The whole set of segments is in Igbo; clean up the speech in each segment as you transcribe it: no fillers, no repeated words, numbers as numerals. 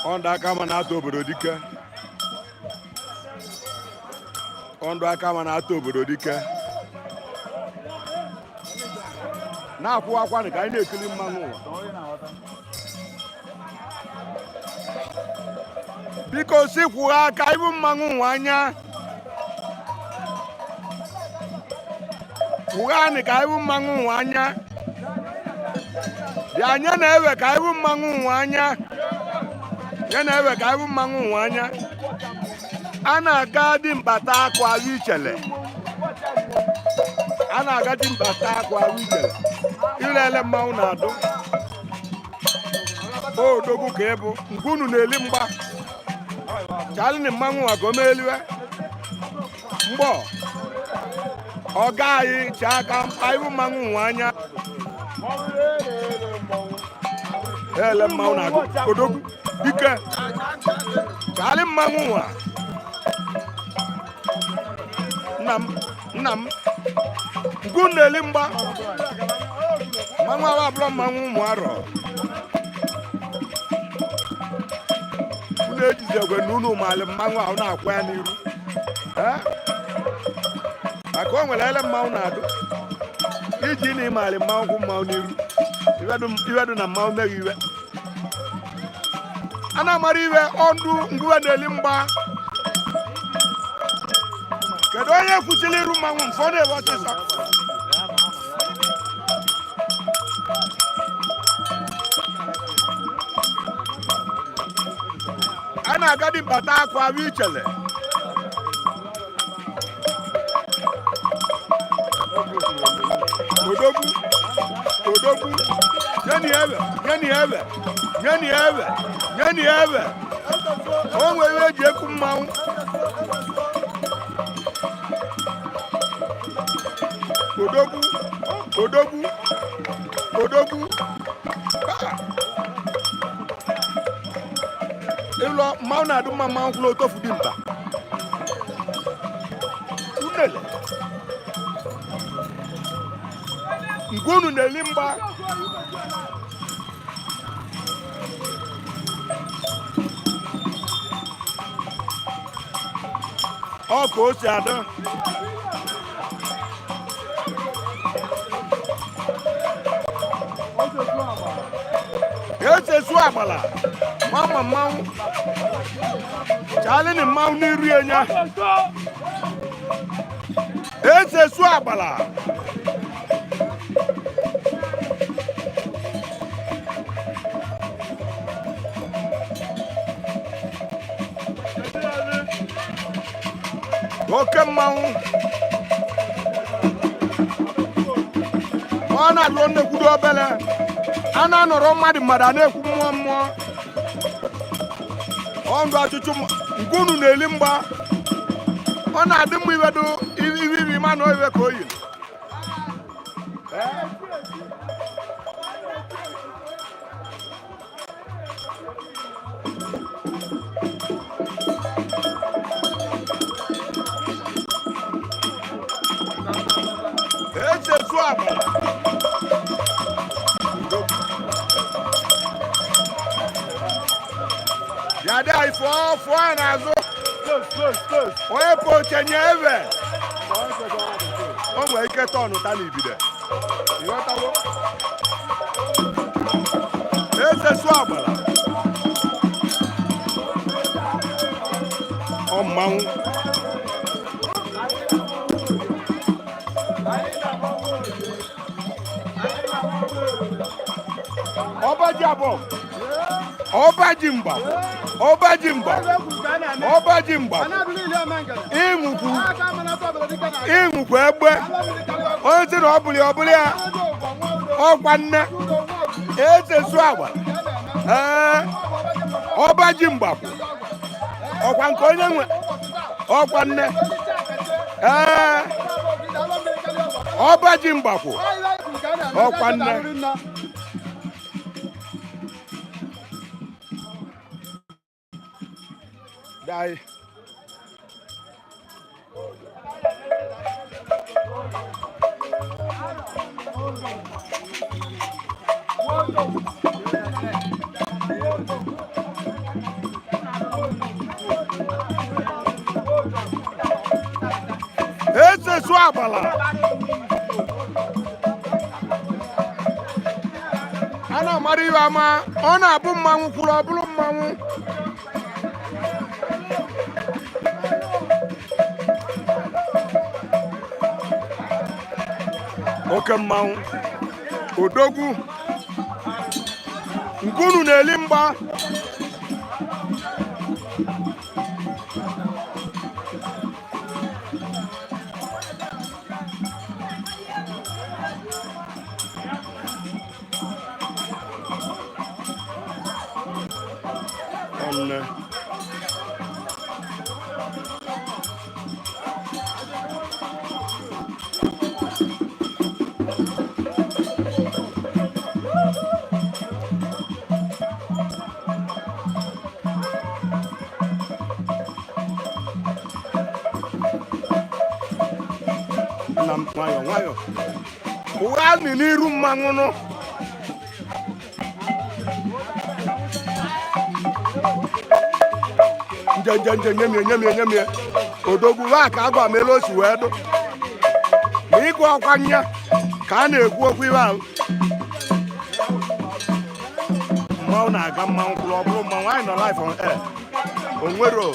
Onda kama na ato obodo dike. Onda kama na ato obodo dike. Na akwụ akwa ka anyị na-ekiri mmanwụ ụwa. Biko si kwụọ aka ibu mmanwụ ụwa anya. Kwụọ ka ibu mmanwụ ụwa anya. Ya nye na-ewe ka ibu mmanwụ ụwa anya. Ya na-ewe ka ibu mmanwụ ụwa anya. A na-aga dị mbata akwa ahụ ichele. A na-aga dị mbata akwa ahụ ichele. Ilele mmanwụ na-adụ. O dogu ka ịbụ. Ngunu na-eli mgba. Chali ni mmanwụ wa ka o meeliwe. Mgbọ. Ọ gaghị chaka ibu mmanwụ ụwa anya. Ele mmanwụ na-adụ. Odogwu. Dike. Chali mmanwụ ụwa. Nna m. Ngunu na-eli mgba. Mmanwụ ahụ abụrụ mmanwụ ụmụ arọ. Unu ejizi egwe na unu maali mmanwụ ahụ na-akwa ya n'iru. Maka o nwere ele mmanwụ na-adụ. Iji na ịmaali mmanwụ kwụ mmanwụ n'iru. Iwedu na mmanwụ meghị iwe. A na-amara iwe ọndụ ngụwe na-eli mgba. Kedu onye kwuchiri iru mmanwụ mfọ na-ewe ọsịsọ? A na-aga dị mbata akwa ahụ ichele. Odogwu. Nyeni ebe. O nwere ihe eji ekwu mmanwụ. Odogwu. Ịlọ mmanwụ na-adụ mma mmanwụ kwụrụ otofu dị mba. Unele. Ngunu na-eli mgba. Ọ ka o si adị. Esesuo Agbala. Mama mmanwụ. Chali ni mmanwụ n'iru enya. Esesuo Agbala. Oke mmanwụ. Ọ na-alụ nnekwudo obele. A na-anọrọ mmadụ a na-ekwu mmụọ. Ọndụ ọchụchụ ngunu na-eli mgba. Ọ na-adị mma iwedu iri ma na oyiwe ka o yiri. Esesuo Agbala. Ya dị anyị fụọ ya n'azụ. Onye poche nye ebe. O nwere ike tọnụ ta n'ibide. Ịghọtawo? Esesuo Agbala. Ọ mmanwụ. Ọbaji abụọ. Ọbaji mgba. Ịṅụkwu egbe. Onye si na ọbụli ya. Ọkwa nne. Esesuo Agbala. Ọbaji Mgbakwu. Ọkwa nke onye nwe. Ọkwa nne. Ọbaji Mgbakwu. Ọkwa nne. Die. Agbala a na-amara iwe ama ọ na-abụ mmanwụ kwuru ọ bụrụ mmanwụ oke mmanwụ odogwu nke unu na-eli mgba nwayọ nwayọ ụwa dị n'iru mmanwụ nụ nje nyemie odogwu ha ka agwa mele osi wee dụ ma ịgụ ọkwa nya ka a na-ekwu okwu iwe ahụ mmanwụ na-aga mmanwụ kwuru ọ bụrụ mmanwụ anyị nọ live on air onwero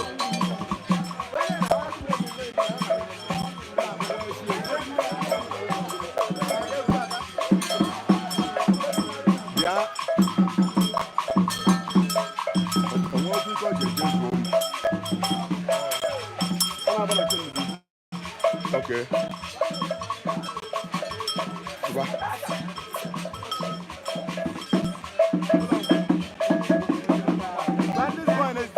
Okay. That is one is